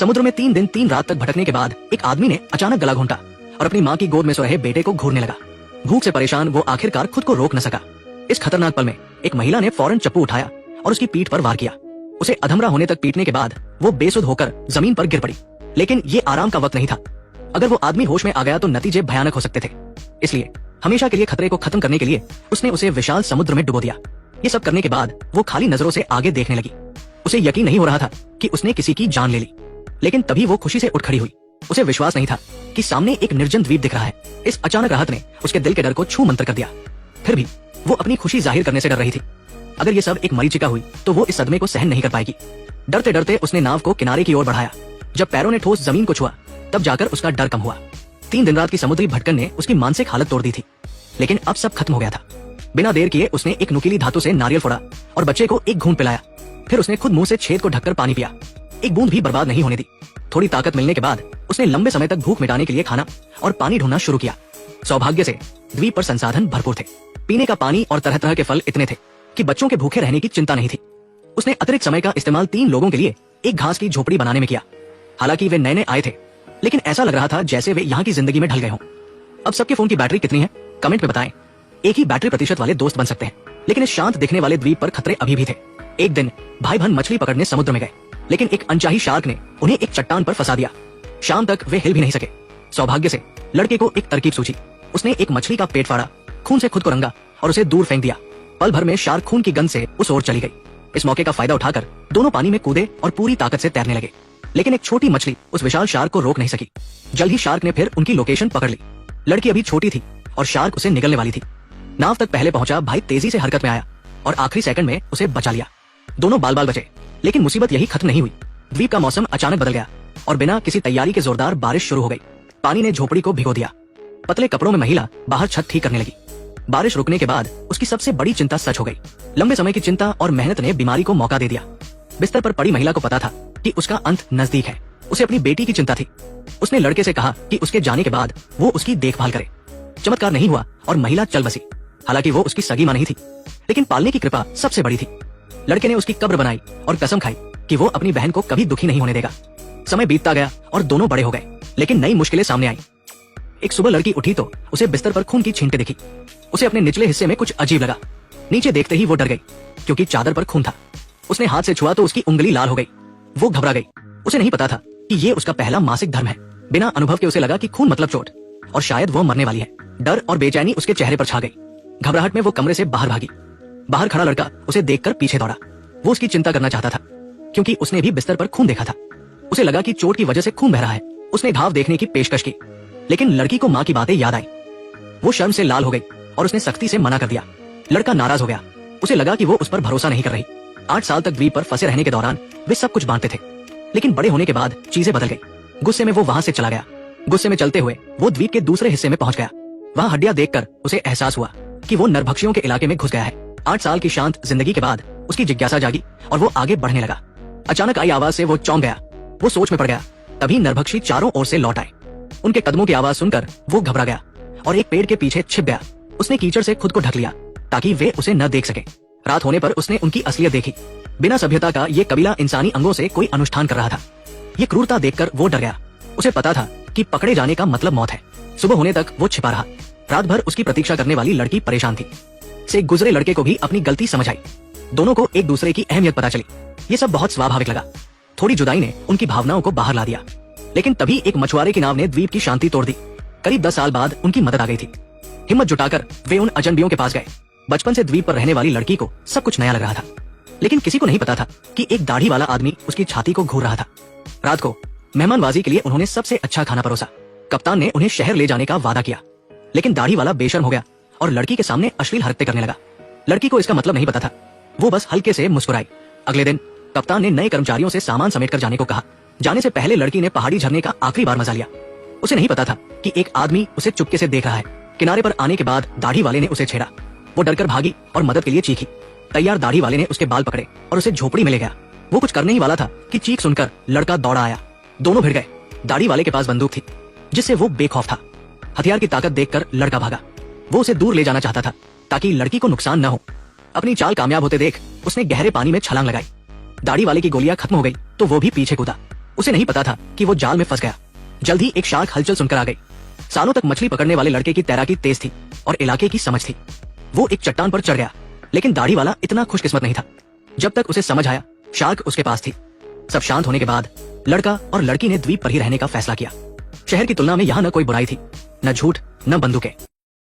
समुद्र में 3 दिन 3 रात तक भटकने के बाद एक आदमी ने अचानक गला घोंटा और अपनी माँ की गोद में सो रहे बेटे को घूरने लगा। भूख से परेशान वो आखिरकार खुद को रोक न सका। इस खतरनाक पल में एक महिला ने फौरन चप्पू उठाया और उसकी पीठ पर वार किया। उसे अधमरा होने तक पीटने के बाद वो बेसुध होकर जमीन पर गिर पड़ी। लेकिन ये आराम का वक्त नहीं था। अगर वो आदमी होश में आ गया तो नतीजे भयानक हो सकते थे। इसलिए हमेशा के लिए खतरे को खत्म करने के लिए उसने उसे विशाल समुद्र में डुबो दिया। ये सब करने के बाद वो खाली नजरों से आगे देखने लगी। उसे यकीन नहीं हो रहा था कि उसने किसी की जान ले ली। लेकिन तभी वो खुशी से उठ खड़ी हुई। उसे विश्वास नहीं था कि सामने एक निर्जन द्वीप दिख रहा है। इस अचानक राहत ने उसके दिल के डर को छू मंतर कर दिया। फिर भी वो अपनी खुशी जाहिर करने से डर रही थी। अगर ये सब एक मरीचिका हुई तो वो इस सदमे को सहन नहीं कर पाएगी। डरते डरते उसने नाव को किनारे की ओर बढ़ाया। जब पैरों ने ठोस जमीन को छुआ तब जाकर उसका डर कम हुआ। 3 दिन रात की समुद्री भटकन ने उसकी मानसिक हालत तोड़ दी थी। लेकिन अब सब खत्म हो गया था। बिना देर किए उसने एक नुकीली धातु से नारियल फोड़ा और बच्चे को एक घूंट पिलाया। फिर उसने खुद मुंह से छेद को ढककर पानी पिया। एक बूंद भी बर्बाद नहीं होने दी। थोड़ी ताकत मिलने के बाद उसने लंबे समय तक भूख मिटाने के लिए खाना और पानी ढूंढना शुरू किया। सौभाग्य से द्वीप पर संसाधन भरपूर थे। पीने का पानी और तरह तरह के फल इतने थे कि बच्चों के भूखे रहने की चिंता नहीं थी। उसने अतिरिक्त समय का इस्तेमाल 3 लोगों के लिए एक घास की झोपड़ी बनाने में किया। हालांकि वे नए नए आए थे, लेकिन ऐसा लग रहा था जैसे वे यहाँ की जिंदगी में ढल गए हों। अब सबके फोन की बैटरी कितनी है कमेंट में बताएं। एक ही बैटरी प्रतिशत वाले दोस्त बन सकते हैं, लेकिन इस शांत दिखने वाले द्वीप पर खतरे अभी भी थे। एक दिन भाई बहन मछली पकड़ने समुद्र में गए, लेकिन एक अनचाही शार्क ने उन्हें एक चट्टान पर फंसा दिया। शाम तक वे हिल भी नहीं सके। सौभाग्य से लड़के को एक तरकीब सूझी। उसने एक मछली का पेट फाड़ा, खून से खुद को रंगा और उसे दूर फेंक दिया। पल भर में शार्क खून की गंध से उस ओर चली गई। इस मौके का फायदा उठाकर दोनों पानी में कूदे और पूरी ताकत से तैरने लगे। लेकिन एक छोटी मछली उस विशाल शार्क को रोक नहीं सकी। जल्द ही शार्क ने फिर उनकी लोकेशन पकड़ ली। लड़की अभी छोटी थी और शार्क उसे निगलने वाली थी। नाव तक पहले पहुंचा भाई तेजी से हरकत में आया और आखिरी सेकंड में उसे बचा लिया। दोनों बाल बाल बचे। लेकिन मुसीबत यही खत्म नहीं हुई। द्वीप का मौसम अचानक बदल गया और बिना किसी तैयारी के जोरदार बारिश शुरू हो गई। पानी ने झोपड़ी को भिगो दिया। पतले कपड़ों में महिला बाहर छत ठीक करने लगी। बारिश रुकने के बाद उसकी सबसे बड़ी चिंता सच हो गई। लंबे समय की चिंता और मेहनत ने बीमारी को मौका दे दिया। बिस्तर पर पड़ी महिला को पता था कि उसका अंत नजदीक है। उसे अपनी बेटी की चिंता थी। उसने लड़के से कहा कि उसके जाने के बाद वो उसकी देखभाल करे। चमत्कार नहीं हुआ और महिला चल बसी। हालांकि वो उसकी सगी मां नहीं थी, लेकिन पालने की कृपा सबसे बड़ी थी। लड़के ने उसकी कब्र बनाई और कसम खाई कि वो अपनी बहन को कभी दुखी नहीं होने देगा। समय बीतता गया और दोनों बड़े हो गए, लेकिन नई मुश्किलें सामने आई। एक सुबह लड़की उठी तो उसे बिस्तर पर खून की छींटे दिखी। उसे अपने निचले हिस्से में कुछ अजीब लगा। नीचे देखते ही वो डर गई, क्योंकि चादर पर खून था। उसने हाथ से छुआ तो उसकी उंगली लाल हो गई। वो घबरा गई। उसे नहीं पता था कि ये उसका पहला मासिक धर्म है। बिना अनुभव के उसे लगा कि खून मतलब चोट और शायद वो मरने वाली है। डर और बेचैनी उसके चेहरे पर छा गई। घबराहट में वो कमरे से बाहर भागी। बाहर खड़ा लड़का उसे देखकर पीछे दौड़ा। वो उसकी चिंता करना चाहता था, क्योंकि उसने भी बिस्तर पर खून देखा था। उसे लगा कि चोट की वजह से खून बह रहा है। उसने घाव देखने की पेशकश की, लेकिन लड़की को माँ की बातें याद आई। वो शर्म से लाल हो गई और उसने सख्ती से मना कर दिया। लड़का नाराज हो गया। उसे लगा कि वो उस पर भरोसा नहीं कर रही। 8 साल तक द्वीप पर फंसे रहने के दौरान वे सब कुछ बांटते थे, लेकिन बड़े होने के बाद चीजें बदल गई। गुस्से में वो वहां से चला गया। गुस्से में चलते हुए वो द्वीप के दूसरे हिस्से में पहुंच गया। वहां हड्डियां देखकर उसे एहसास हुआ कि वो नरभक्षियों के इलाके में घुस गया है। 8 साल की शांत जिंदगी के बाद उसकी जिज्ञासा जागी और वो आगे बढ़ने लगा। अचानक आई आवाज से वो चौंक गया। वो सोच में पड़ गया। तभी नरभक्षी चारों ओर से लौट आए। उनके कदमों की आवाज सुनकर वो घबरा गया और एक पेड़ के पीछे छिप गया। उसने कीचड़ से खुद को ढक लिया ताकि वे उसे न देख सके। रात होने पर उसने उनकी असलियत देखी। बिना सभ्यता का ये कबीला इंसानी अंगों से कोई अनुष्ठान कर रहा था। ये क्रूरता देखकर वो डर गया। उसे पता था कि पकड़े जाने का मतलब मौत है। सुबह होने तक वो छिपा रहा। रात भर उसकी प्रतीक्षा करने वाली लड़की परेशान थी। से गुजरे लड़के को भी अपनी गलती समझ आई। दोनों को एक दूसरे की अहमियत पता चली। ये सब बहुत स्वाभाविक लगा। थोड़ी जुदाई ने उनकी भावनाओं को बाहर ला दिया। लेकिन तभी एक मछुआरे की नाव ने द्वीप की शांति तोड़ दी। करीब 10 साल बाद उनकी मदद आ गई थी। हिम्मत जुटाकर वे उन अजनबियों के पास गए। बचपन से द्वीप पर रहने वाली लड़की को सब कुछ नया लग रहा था, लेकिन किसी को नहीं पता था कि एक दाढ़ी वाला आदमी उसकी छाती को घूर रहा था। रात को मेहमानबाजी के लिए उन्होंने सबसे अच्छा खाना परोसा। कप्तान ने उन्हें शहर ले जाने का वादा किया, लेकिन दाढ़ी वाला बेशर्म हो गया और लड़की के सामने अश्लील हरकतें करने लगा। लड़की को इसका मतलब नहीं पता था। वो बस हल्के से मुस्कुराई। अगले दिन कप्तान ने नए कर्मचारियों से सामान समेट कर जाने को कहा। जाने से पहले लड़की ने पहाड़ी झरने का आखिरी बार मजा लिया। उसे नहीं पता था कि एक आदमी उसे चुपके से देख रहा है। किनारे पर आने के बाद दाढ़ी वाले ने उसे छेड़ा। वो डरकर भागी और मदद के लिए चीखी। तैयार दाढ़ी वाले ने उसके बाल पकड़े और उसे झोपड़ी में ले गया। वो कुछ करने ही वाला था कि चीख सुनकर लड़का दौड़ा आया। दोनों भिड़ गए। दाढ़ी वाले के पास बंदूक थी, जिससे वो बेखौफ था। हथियार की ताकत देखकर लड़का भागा। वो उसे दूर ले जाना चाहता था ताकि लड़की को नुकसान न हो। अपनी चाल कामयाब होते देख उसने गहरे पानी में छलांग लगाई। दाढ़ी वाले की गोलियां खत्म हो गई तो वो भी पीछे कूदा। उसे नहीं पता था कि वो जाल में फंस गया। जल्द ही एक शार्क हलचल सुनकर आ गई। सालों तक मछली पकड़ने वाले लड़के की तैराकी तेज थी और इलाके की समझ थी। वो एक चट्टान पर चढ़ गया, लेकिन दाढ़ी वाला इतना खुशकिस्मत नहीं था। जब तक उसे समझ आया शार्क उसके पास थी। सब शांत होने के बाद लड़का और लड़की ने द्वीप पर ही रहने का फैसला किया। शहर की तुलना में यहाँ न कोई बुराई थी, न झूठ, न बंदूकें।